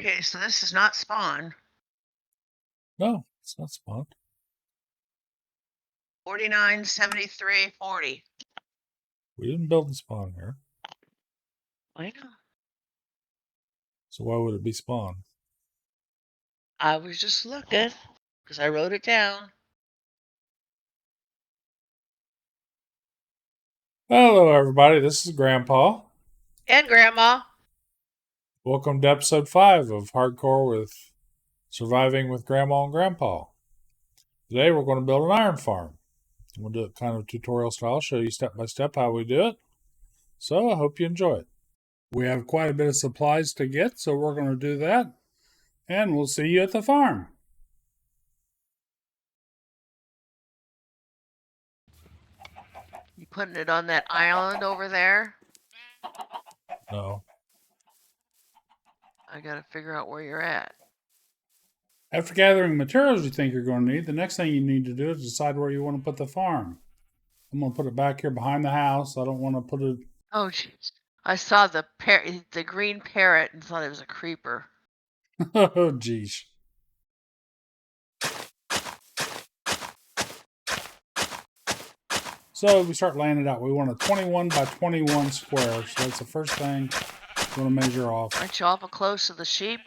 Okay, so this is not spawn. No, it's not spawn. 49, 73, 40. We didn't build the spawn here. I know. So why would it be spawn? I was just looking because I wrote it down. Hello, everybody. This is Grandpa. And Grandma. Welcome to episode 5 of Hardcore with Surviving with Grandma and Grandpa. Today we're going to build an iron farm. We'll do it kind of tutorial style, show you step by step how we do it. So I hope you enjoy it. We have quite a bit of supplies to get, so we're going to do that. And we'll see you at the farm. You putting it on that island over there? No. I gotta figure out where you're at. After gathering materials you think you're going to need, the next thing you need to do is decide where you want to put the farm. I'm going to put it back here behind the house. I don't want to put it... Oh, jeez. I saw the green parrot and thought it was a creeper. Oh, geez. So we start laying it out. We want a 21 by 21 square. So that's the first thing we're going to measure off. Aren't you awful close to the sheep?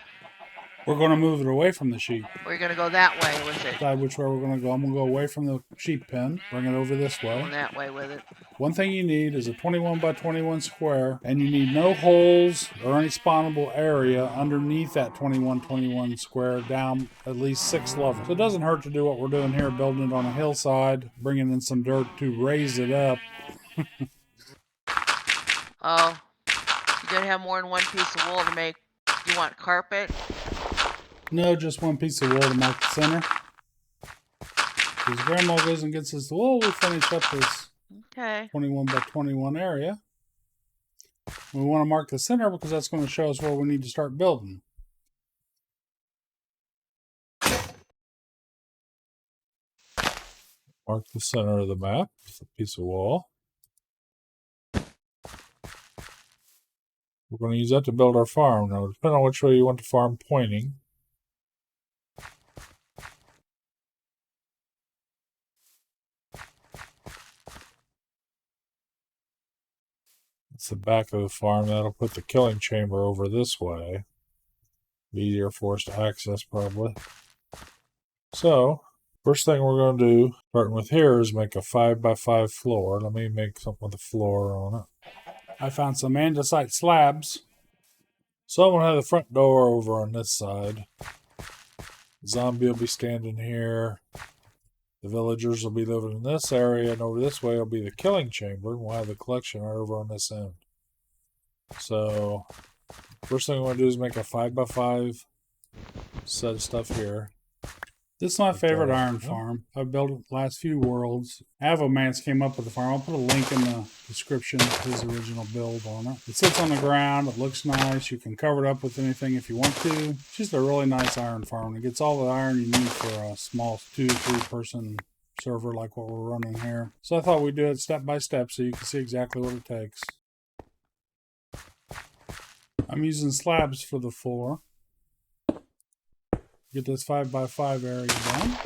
We're going to move it away from the sheep. Or you're going to go that way with it? Decide which way we're going to go. I'm going to go away from the sheep pen. Bring it over this way. Going that way with it. One thing you need is a 21 by 21 square. And you need no holes or any spawnable area underneath that 21 square down at least 6 levels. So it doesn't hurt to do what we're doing here. Building it on a hillside. Bringing in some dirt to raise it up. Oh. You gotta have more than one piece of wool to make... You want carpet? No, just one piece of wool to mark the center. Because Grandma goes and gets us the wool, we finish up this 21 by 21 area. We want to mark the center because that's going to show us where we need to start building. Mark the center of the map with a piece of wall. We're going to use that to build our farm. Now, depending on which way you want the farm pointing. It's the back of the farm. That'll put the killing chamber over this way. Be easier for us to access, probably. So, first thing we're going to do, starting with here, is make a 5 by 5 floor. Let me make something with a floor on it. I found some andesite slabs. So I'm going to have the front door over on this side. The zombie will be standing here. The villagers will be living in this area, and over this way will be the killing chamber. We'll have the collection right over on this end. So, first thing we want to do is make a 5 by 5 set of stuff here. This is my favorite iron farm. I've built it the last few worlds. Avomance came up with the farm. I'll put a link in the description of his original build on it. It sits on the ground. It looks nice. You can cover it up with anything if you want to. It's just a really nice iron farm. It gets all the iron you need for a small 2-3 person server like what we're running here. So I thought we'd do it step by step so you can see exactly what it takes. I'm using slabs for the floor. Get this 5 by 5 area done.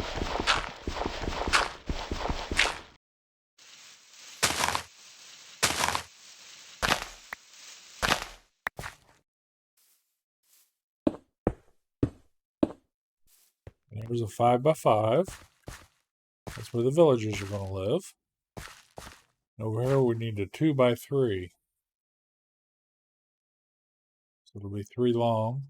There's a 5 by 5. That's where the villagers are going to live. And over here we need a 2 by 3. So it'll be 3 long.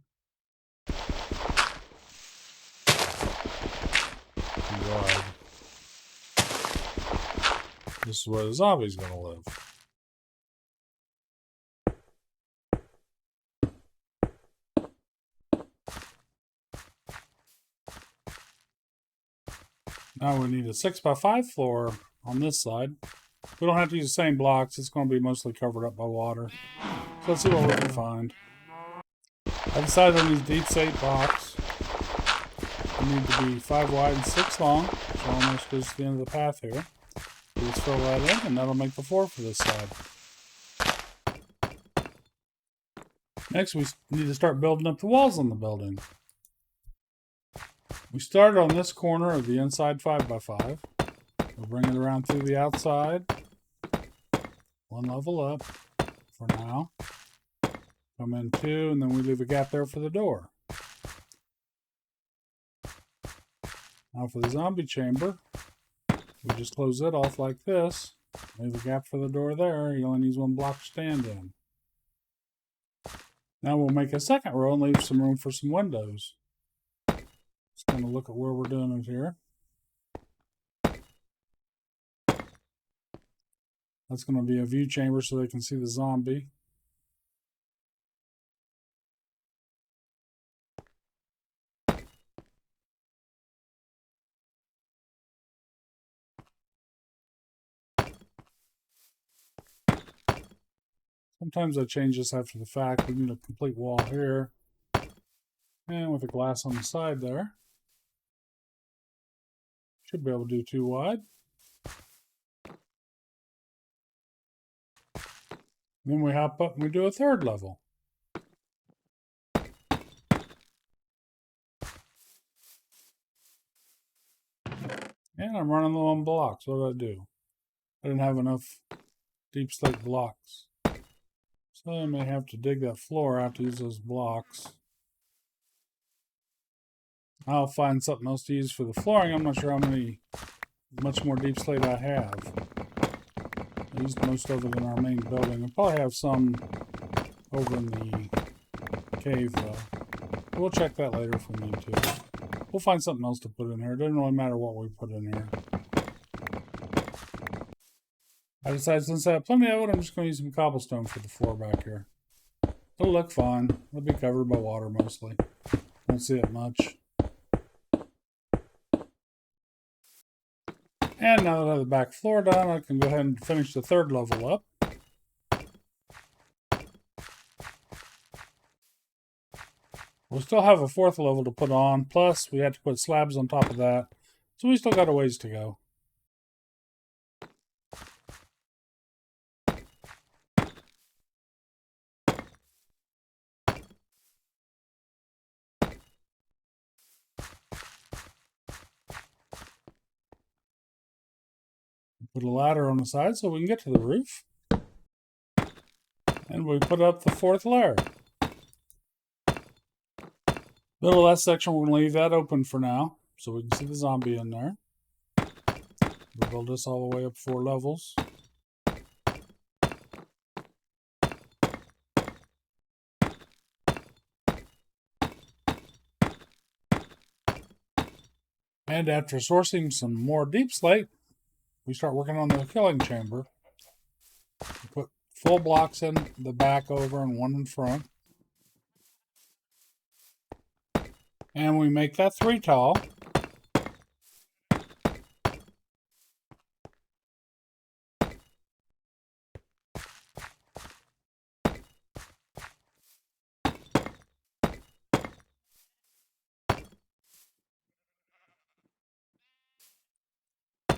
Wide. This is where the zombie's going to live. Now we need a 6 by 5 floor on this side. We don't have to use the same blocks. It's going to be mostly covered up by water. So let's see what we can find. I decided on these deep state blocks. They need to be 5 wide and 6 long, which almost goes to the end of the path here. We just fill that in, and that'll make the floor for this side. Next, we need to start building up the walls on the building. We started on this corner of the inside 5x5. We'll bring it around through the outside. One level up for now. Come in two, and then we leave a gap there for the door. Now for the zombie chamber, we just close it off like this. Leave a gap for the door there. He only needs one block to stand in. Now we'll make a second row and leave some room for some windows. Just going to look at where we're doing it here. That's going to be a view chamber so they can see the zombie. Sometimes I change this after the fact. We need a complete wall here. And with a glass on the side there. Should be able to do 2 wide. Then we hop up and we do a third level. And I'm running low on blocks. What did I do? I didn't have enough deep slate blocks. So I may have to dig that floor out to use those blocks. I'll find something else to use for the flooring. I'm not sure how much more deep slate I have. I used most of it in our main building. I'll probably have some over in the cave though. We'll check that later if we need to. We'll find something else to put in here. It doesn't really matter what we put in here. I decided since I have plenty of it, I'm just going to use some cobblestone for the floor back here. It'll look fine. It'll be covered by water mostly. Won't see it much. And now that I have the back floor done, I can go ahead and finish the third level up. We'll still have a fourth level to put on, plus we had to put slabs on top of that. So we still got a ways to go. Put a ladder on the side so we can get to the roof. And we put up the fourth layer. Middle of that section, we're going to leave that open for now so we can see the zombie in there. We'll build this all the way up 4 levels. And after sourcing some more deep slate, we start working on the killing chamber. We put full blocks in the back over and one in front. And we make that 3 tall.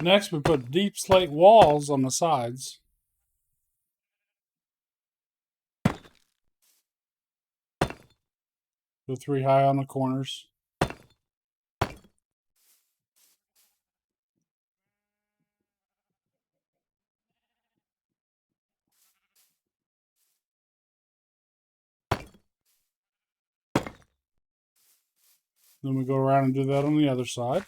Next, we put deep slate walls on the sides. Go 3 high on the corners. Then we go around and do that on the other side.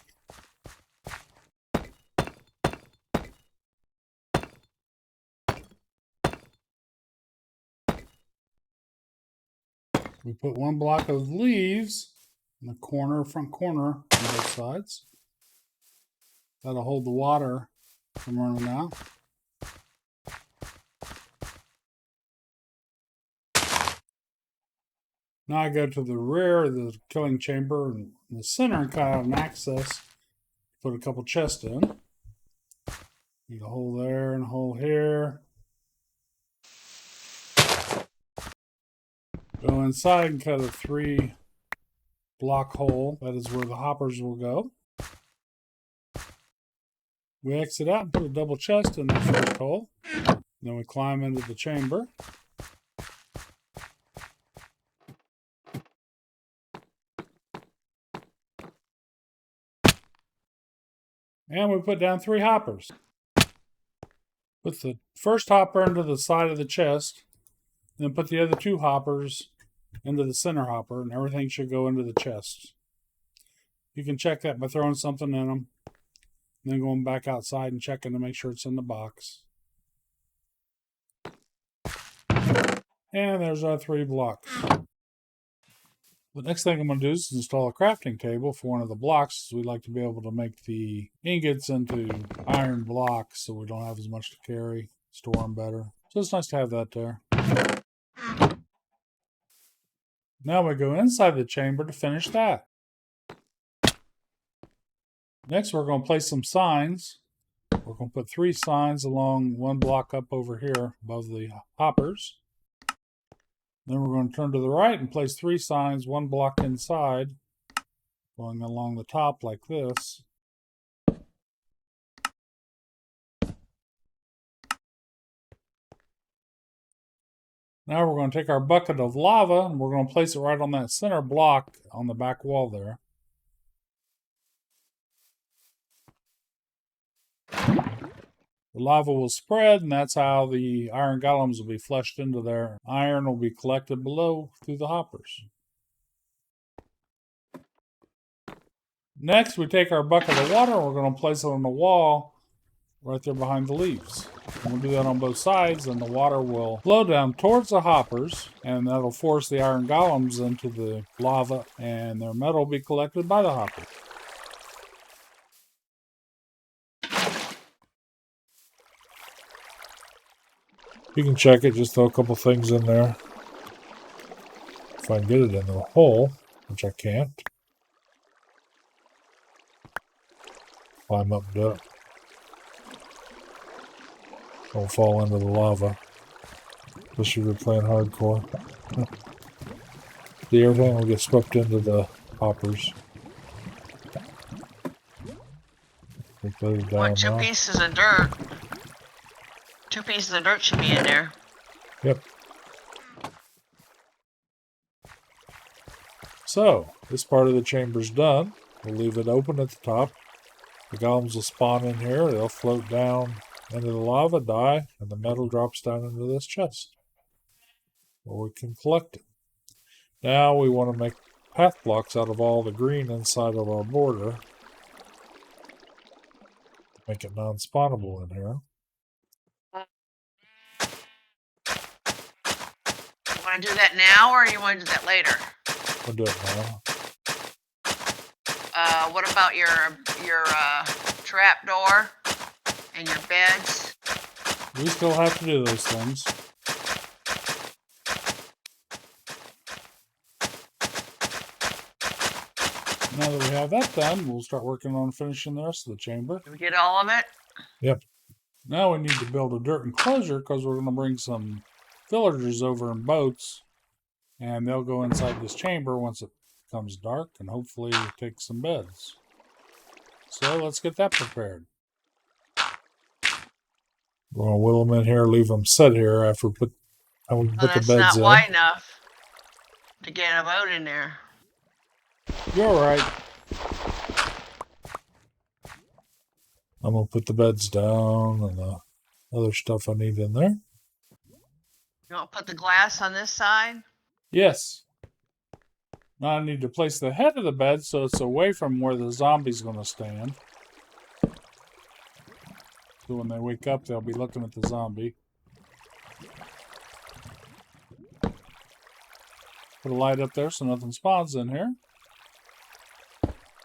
We put 1 block of leaves in the corner, front corner on both sides. That'll hold the water from running out. Now I go to the rear of the killing chamber and in the center and kind of have an access. Put a couple chests in. Need a hole there and a hole here. Go inside and cut a 3 block hole. That is where the hoppers will go. We exit out and put a double chest in the first hole. Then we climb into the chamber. And we put down 3 hoppers. Put the first hopper into the side of the chest, then put the other 2 hoppers into the center hopper, and everything should go into the chest. You can check that by throwing something in them, then going back outside and checking to make sure it's in the box. And there's our 3 blocks. The next thing I'm going to do is install a crafting table for one of the blocks. We'd like to be able to make the ingots into iron blocks so we don't have as much to carry, store them better. So it's nice to have that there. Now we go inside the chamber to finish that. Next we're going to place some signs. We're going to put 3 signs along 1 block up over here above the hoppers. Then we're going to turn to the right and place 3 signs 1 block inside, going along the top like this. Now we're going to take our bucket of lava and we're going to place it right on that center block on the back wall there. The lava will spread, and that's how the iron golems will be flushed into there. Iron will be collected below through the hoppers. Next, we take our bucket of water and we're going to place it on the wall right there behind the leaves. We'll do that on both sides, and the water will flow down towards the hoppers, and that'll force the iron golems into the lava, and their metal will be collected by the hoppers. You can check it, just throw a couple things in there. If I can get it in the hole, which I can't. Climb up and do it. Don't fall into the lava. Especially if you're playing hardcore. See, everything will get swept into the hoppers. What, 2 pieces of dirt? 2 pieces of dirt should be in there. Yep. So, this part of the chamber's done. We'll leave it open at the top. The golems will spawn in here. They'll float down into the lava, die, and the metal drops down into this chest, where we can collect it. Now we want to make path blocks out of all the green inside of our border. Make it non-spawnable in here. You want to do that now, or you want to do that later? We'll do it now. What about your trap door and your beds? We still have to do those things. Now that we have that done, we'll start working on finishing the rest of the chamber. Did we get all of it? Yep. Now we need to build a dirt enclosure because we're going to bring some villagers over in boats, and they'll go inside this chamber once it becomes dark, and hopefully take some beds. So let's get that prepared. We're going to wheel them in here, leave them set here after we put the beds in. That's not wide enough to get a boat in there. You're right. I'm going to put the beds down and the other stuff I need in there. You want to put the glass on this side? Yes. Now I need to place the head of the bed so it's away from where the zombie's going to stand. So when they wake up, they'll be looking at the zombie. Put a light up there so nothing spawns in here.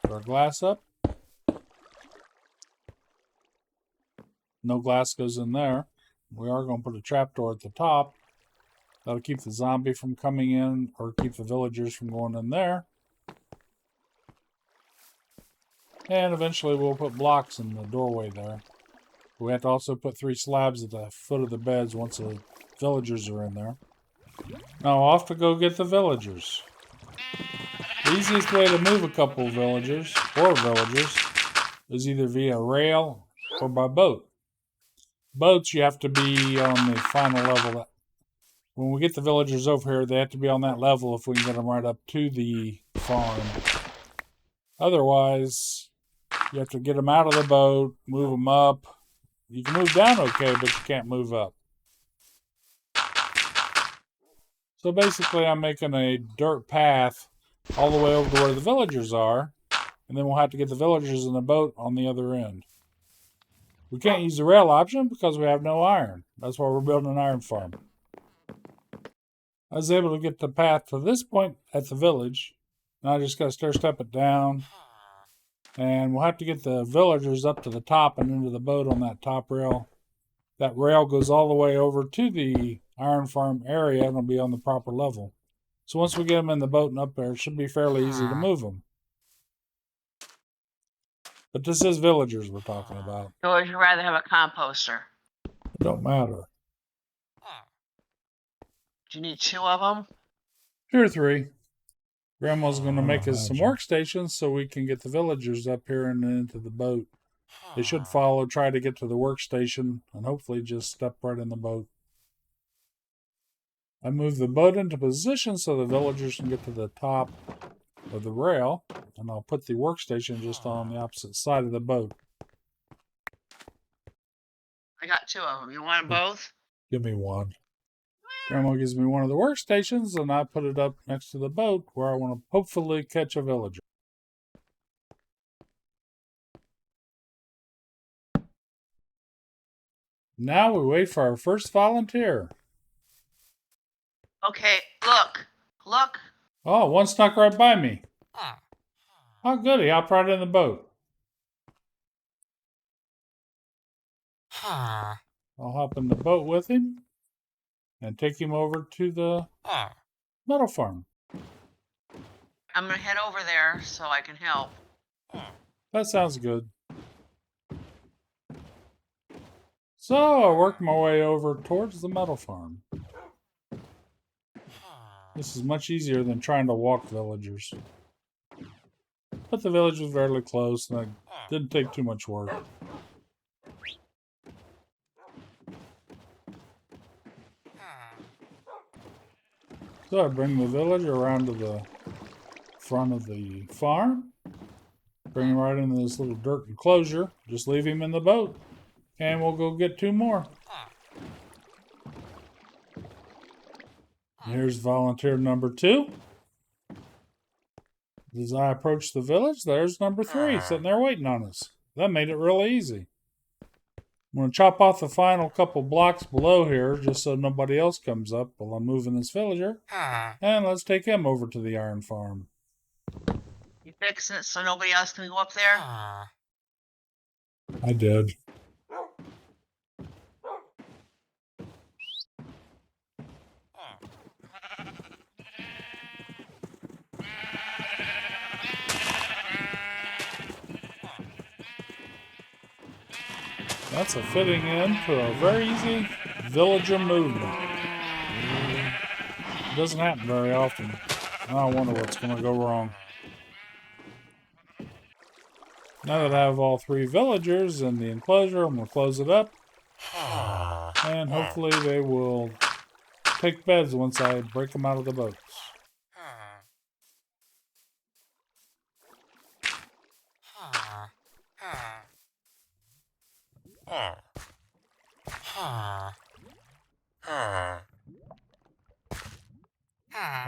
Put our glass up. No glass goes in there. We are going to put a trapdoor at the top. That'll keep the zombie from coming in, or keep the villagers from going in there. And eventually we'll put blocks in the doorway there. We have to also put 3 slabs at the foot of the beds once the villagers are in there. Now off to go get the villagers. The easiest way to move a couple of villagers, or villagers, is either via rail or by boat. Boats, you have to be on the final level. When we get the villagers over here, they have to be on that level if we can get them right up to the farm. Otherwise, You have to get them out of the boat, move them up. You can move down okay, but you can't move up. So basically, I'm making a dirt path all the way over to where the villagers are, and then we'll have to get the villagers in the boat on the other end. We can't use the rail option because we have no iron. That's why we're building an iron farm. I was able to get the path to this point at the village. Now I just got to stair step it down. And we'll have to get the villagers up to the top and into the boat on that top rail. That rail goes all the way over to the iron farm area and it'll be on the proper level. So once we get them in the boat and up there, it should be fairly easy to move them. But this is villagers we're talking about. Or would you rather have a composter? It don't matter. Do you need 2 of them? 2 or 3. Grandma's going to make us some workstations so we can get the villagers up here and into the boat. They should follow, try to get to the workstation, and hopefully just step right in the boat. I move the boat into position so the villagers can get to the top of the rail, and I'll put the workstation just on the opposite side of the boat. I got 2 of them. You want them both? Give me one. Grandma gives me one of the workstations, and I put it up next to the boat where I want to hopefully catch a villager. Now we wait for our first volunteer. Okay, look. Look. Oh, one snuck right by me. Oh, good. He hopped right in the boat. I'll hop in the boat with him and take him over to the metal farm. I'm going to head over there so I can help. That sounds good. So I work my way over towards the metal farm. This is much easier than trying to walk villagers. But the village was fairly close and it didn't take too much work. So I bring the villager around to the front of the farm. Bring him right into this little dirt enclosure. Just leave him in the boat. And we'll go get 2 more. Here's volunteer number 2. As I approach the village, there's number 3 sitting there waiting on us. That made it really easy. I'm going to chop off the final couple blocks below here just so nobody else comes up while I'm moving this villager. And let's take him over to the iron farm. You fixing it so nobody else can go up there? I did. That's a fitting end to a very easy villager movement. It doesn't happen very often. I wonder what's going to go wrong. Now that I have all 3 villagers in the enclosure, I'm going to close it up. And hopefully they will take beds once I break them out of the boats.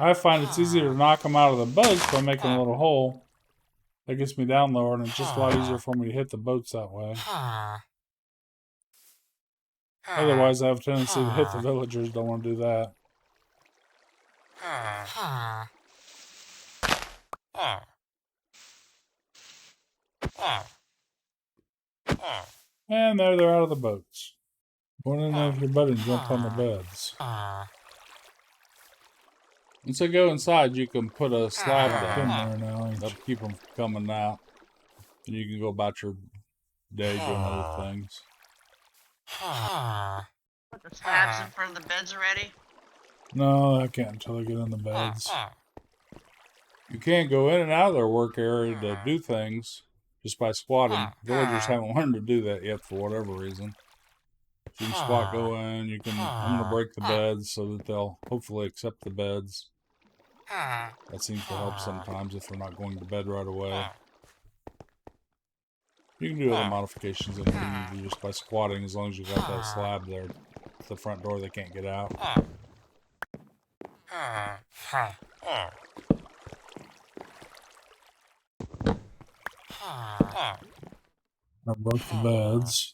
I find it's easier to knock them out of the boats by making a little hole. That gets me down lower, and it's just a lot easier for me to hit the boats that way. Otherwise, I have a tendency to hit the villagers. Don't want to do that. And there they're out of the boats. Go in there with your buddy and jump on the beds. Once I go inside, you can put a slab in there now and that'll keep them coming out. And you can go about your day doing other things. Put the slabs in front of the beds already? No, I can't until I get in the beds. You can't go in and out of their work area to do things just by squatting. Villagers haven't learned to do that yet for whatever reason. You can squat, go in, you can, I'm going to break the beds so that they'll hopefully accept the beds. That seems to help sometimes if they're not going to bed right away. You can do other modifications if you need just by squatting, as long as you got that slab there at the front door they can't get out. I broke the beds.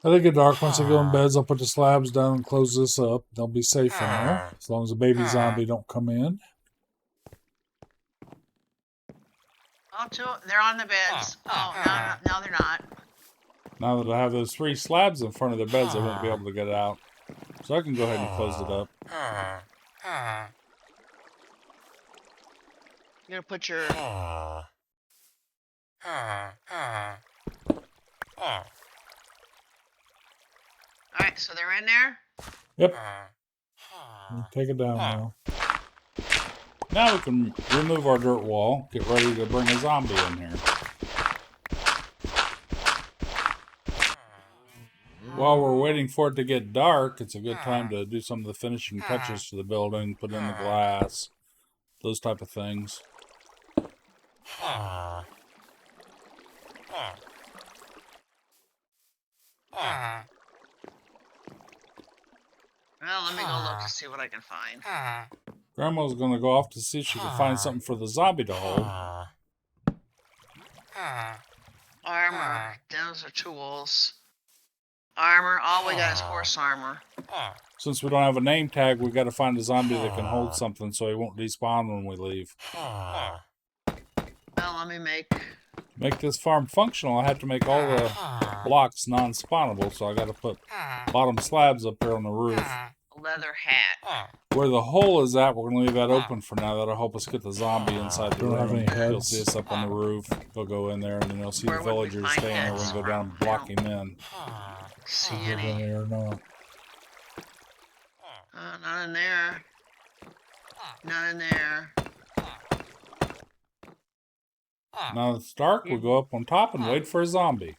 I think it dark once they go in beds. I'll put the slabs down and close this up. They'll be safe in there as long as the baby zombie don't come in. Oh, they're on the beds. Oh, no, they're not. Now that I have those 3 slabs in front of their beds, they won't be able to get out. So I can go ahead and close it up. You're gonna put your... Alright, so they're in there? Yep. Take it down now. Now we can remove our dirt wall, get ready to bring a zombie in here. While we're waiting for it to get dark, it's a good time to do some of the finishing touches to the building, put in the glass, those type of things. Well, let me go look to see what I can find. Grandma's going to go off to see if she can find something for the zombie to hold. Armor. Those are tools. Armor. All we got is horse armor. Since we don't have a name tag, we got to find a zombie that can hold something so he won't despawn when we leave. Well, let me Make this farm functional, I have to make all the blocks non-spawnable, so I got to put bottom slabs up here on the roof. a leather hat. Where the hole is at, we're going to leave that open for now. That'll help us get the zombie inside the Don't have room. any heads. You'll see us up on the roof. We'll go in there, and then you'll see Where the would we villagers find staying there. We heads? can go down and block him in. See Is it any? in there or not? Not in there. Not in there. Now that it's dark, we'll go up on top and wait for a zombie.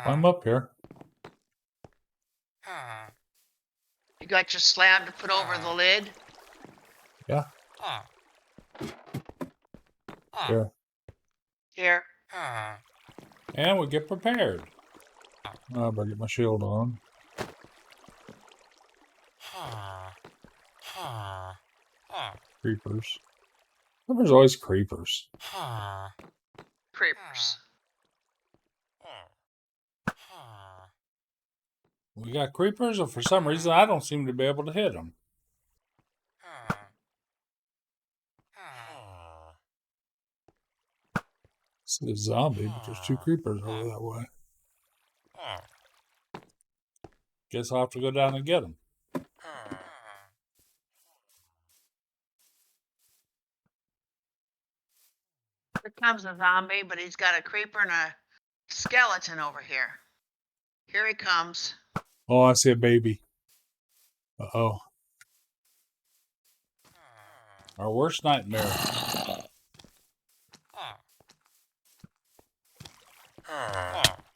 I'm up here. You got your slab to put over the lid? Yeah. Here. Here. And we get prepared. I better get my shield on. Creepers. There's always creepers. Creepers. We got creepers, and for some reason, I don't seem to be able to hit them. See a zombie, but there's two creepers over that way. Guess I'll have to go down and get them. Here comes a zombie, but he's got a creeper and a skeleton over here. Here he comes. Oh, I see a baby. Uh-oh. Our worst nightmare.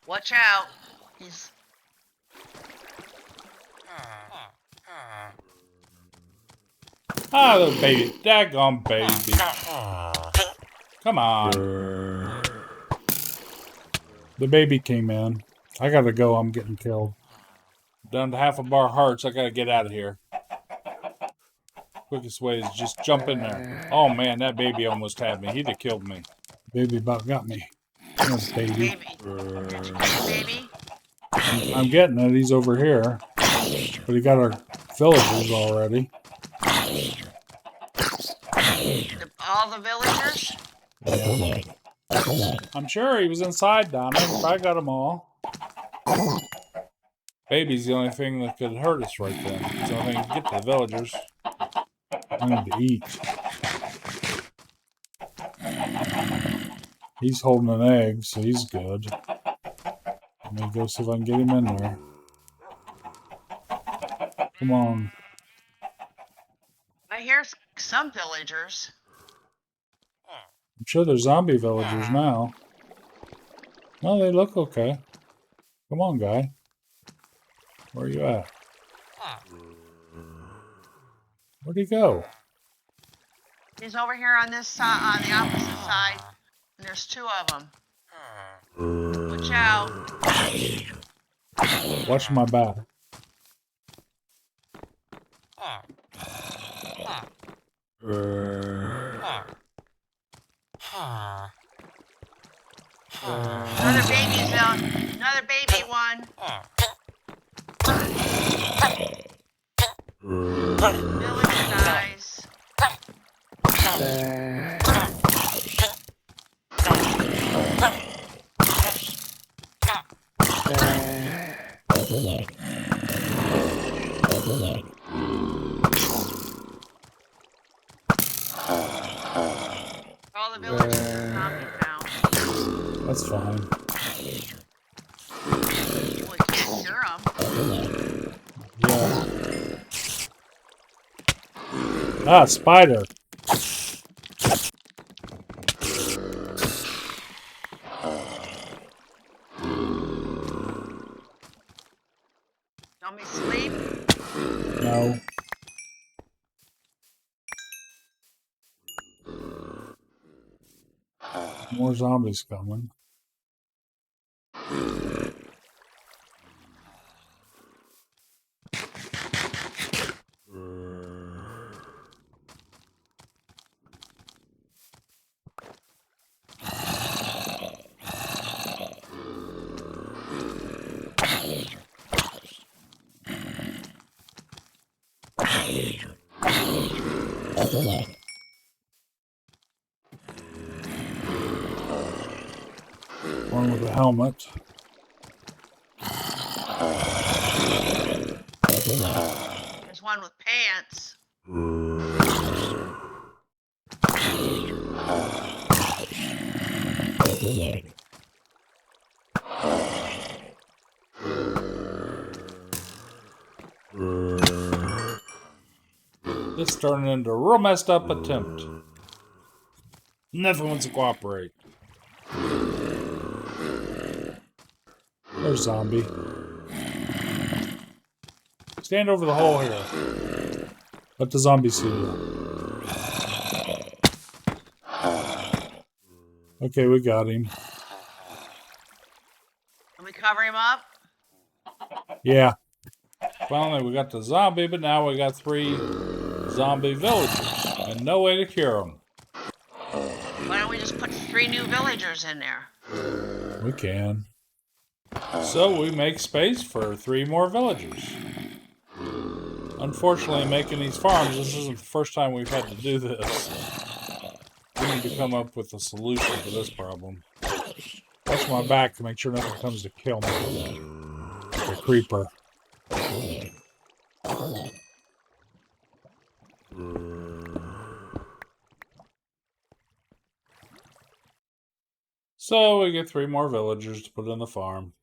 Watch out. He's... Ah, the baby. Daggone baby. Come on. The baby came in. I gotta go. I'm getting killed. Down to half a bar hearts. I gotta get out of here. Quickest way is just jump in there. Oh man, that baby almost had me. He'd have killed me. Baby about got me. Come on, baby. Baby. Did you get a baby? I'm getting it. He's over here. But he got our villagers already. All the villagers? Yeah. I'm sure he was inside, Donna. I got them all. Baby's the only thing that could hurt us right then. It's the only thing to get to the villagers. I need to eat. He's holding an egg, so he's good. Let me go see if I can get him in there. Come on. I hear some villagers. I'm sure they're zombie villagers now. No, they look okay. Come on, guy. Where are you at? Where'd he go? He's over here on this side, on the opposite side, and there's 2 of them. Watch out. Watch my back. Another baby's out. Another baby one. Village dies. All the villagers are zombies now. That's fine. We can't hear them. Yeah. Ah, spider. Don't be sleep. No. More zombies coming. One with a helmet. There's one with pants. This turned into a real messed up attempt. Nothing wants to cooperate. There's zombie. Stand over the hole here. Let the zombie see you. Okay, we got him. Can we cover him up? Yeah. Finally, we got the zombie, but now we got 3 zombie villagers and no way to cure them. Why don't we just put 3 new villagers in there? We can. So we make space for 3 more villagers. Unfortunately, making these farms, this isn't the first time we've had to do this. We need to come up with a solution for this problem. Watch my back to make sure nothing comes to kill me. The creeper. So we get 3 more villagers to put in the farm.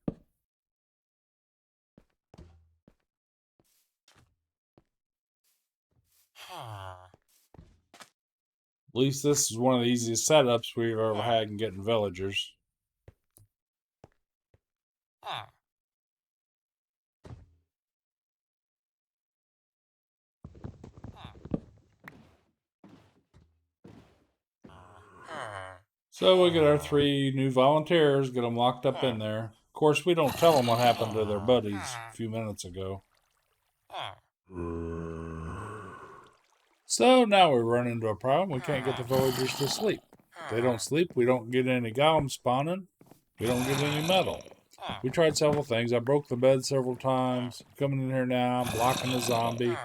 At least this is one of the easiest setups we've ever had in getting villagers. So we get our 3 new volunteers, get them locked up in there. Of course, we don't tell them what happened to their buddies a few minutes ago. So now we run into a problem. We can't get the villagers to sleep. If they don't sleep, we don't get any golems spawning. We don't get any metal. We tried several things. I broke the bed several times. Coming in here now, blocking the zombie.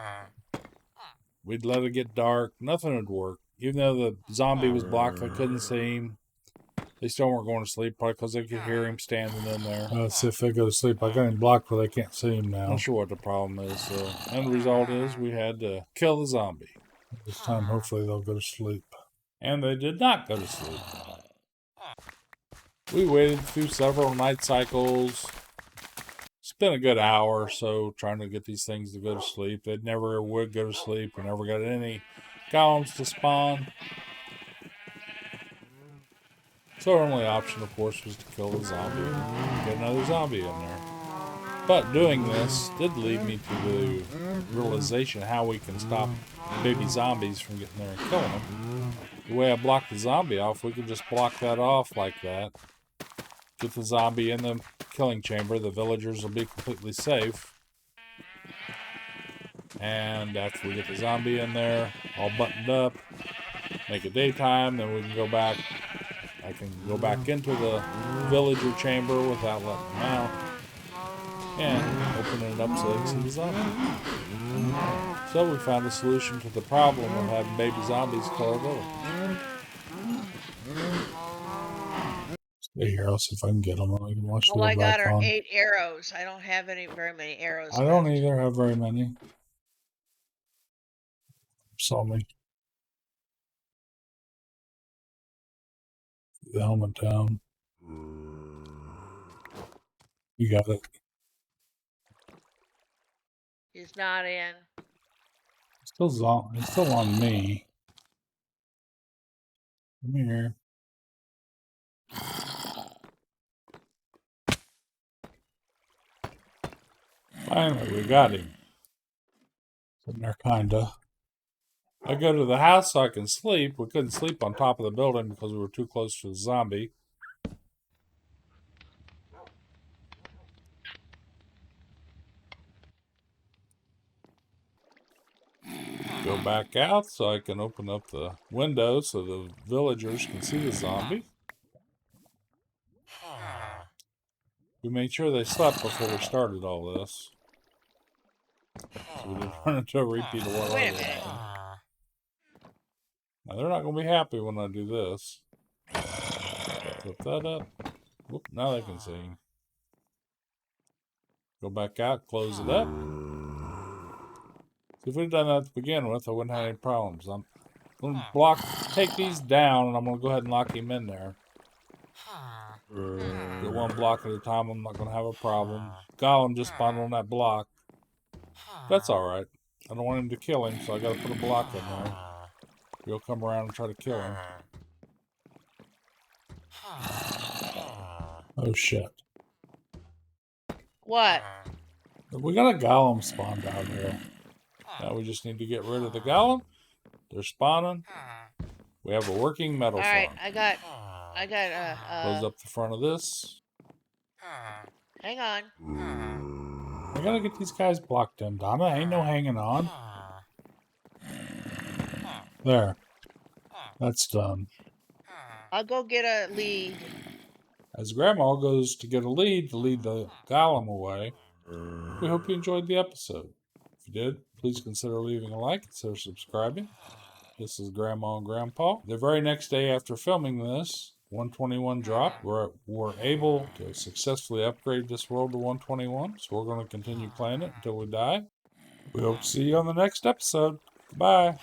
We'd let it get dark. Nothing would work. Even though the zombie was blocked, I couldn't see him. They still weren't going to sleep, probably because they could hear him standing in there. Let's see if they go to sleep. I got him blocked where they can't see him now. Not sure what the problem is. So, end result is we had to kill the zombie. This time, hopefully, they'll go to sleep. And they did not go to sleep. We waited through several night cycles. Spent a good hour or so trying to get these things to go to sleep. They never would go to sleep. We never got any golems to spawn. So our only option, of course, was to kill the zombie and get another zombie in there. But doing this did lead me to the realization how we can stop baby zombies from getting there and killing them. The way I blocked the zombie off, we can just block that off like that. Get the zombie in the killing chamber. The villagers will be completely safe. And after we get the zombie in there, all buttoned up, make it daytime, then we can go back. I can go back into the villager chamber without letting them out. And opening it up so they can see the zombie. So we found a solution to the problem of having baby zombies kill our village. Stay here. I'll see if I can get them. I can watch All I the got back are on. 8 arrows. I don't have very many arrows. I don't left. either have very many. Saw me. The helmet down. You got it. He's not in. It's still on me. Come here. Finally, we got him. Sitting there, kinda. I go to the house so I can sleep. We couldn't sleep on top of the building because we were too close to the zombie. Go back out so I can open up the window so the villagers can see the zombie. We made sure they slept before we started all this. So we didn't run into a repeat of what Wait a already minute. happened. Now they're not going to be happy when I do this. Flip that up. Whoop, now they can see. Go back out, close it up. See, if we'd done that to begin with, I wouldn't have any problems. I'm going to take these down, and I'm going to go ahead and lock him in there. Get one block at a time, I'm not going to have a problem. Gollum just spawned on that block. That's alright. I don't want him to kill him, so I got to put a block in there. He'll come around and try to kill him. Oh shit. What? We got a golem spawned out here. Now we just need to get rid of the golem. They're spawning. We have a working metal farm. Alright, I got Close up the front of this. hang on. I gotta get these guys blocked in, Donna. Ain't no hanging on. There. That's done. I'll go get a lead. As Grandma goes to get a lead to lead the golem away, we hope you enjoyed the episode. If you did, please consider leaving a like, consider subscribing. This is Grandma and Grandpa. The very next day after filming this, 121 dropped. We're able to successfully upgrade this world to 121, so we're going to continue playing it until we die. We hope to see you on the next episode. Goodbye.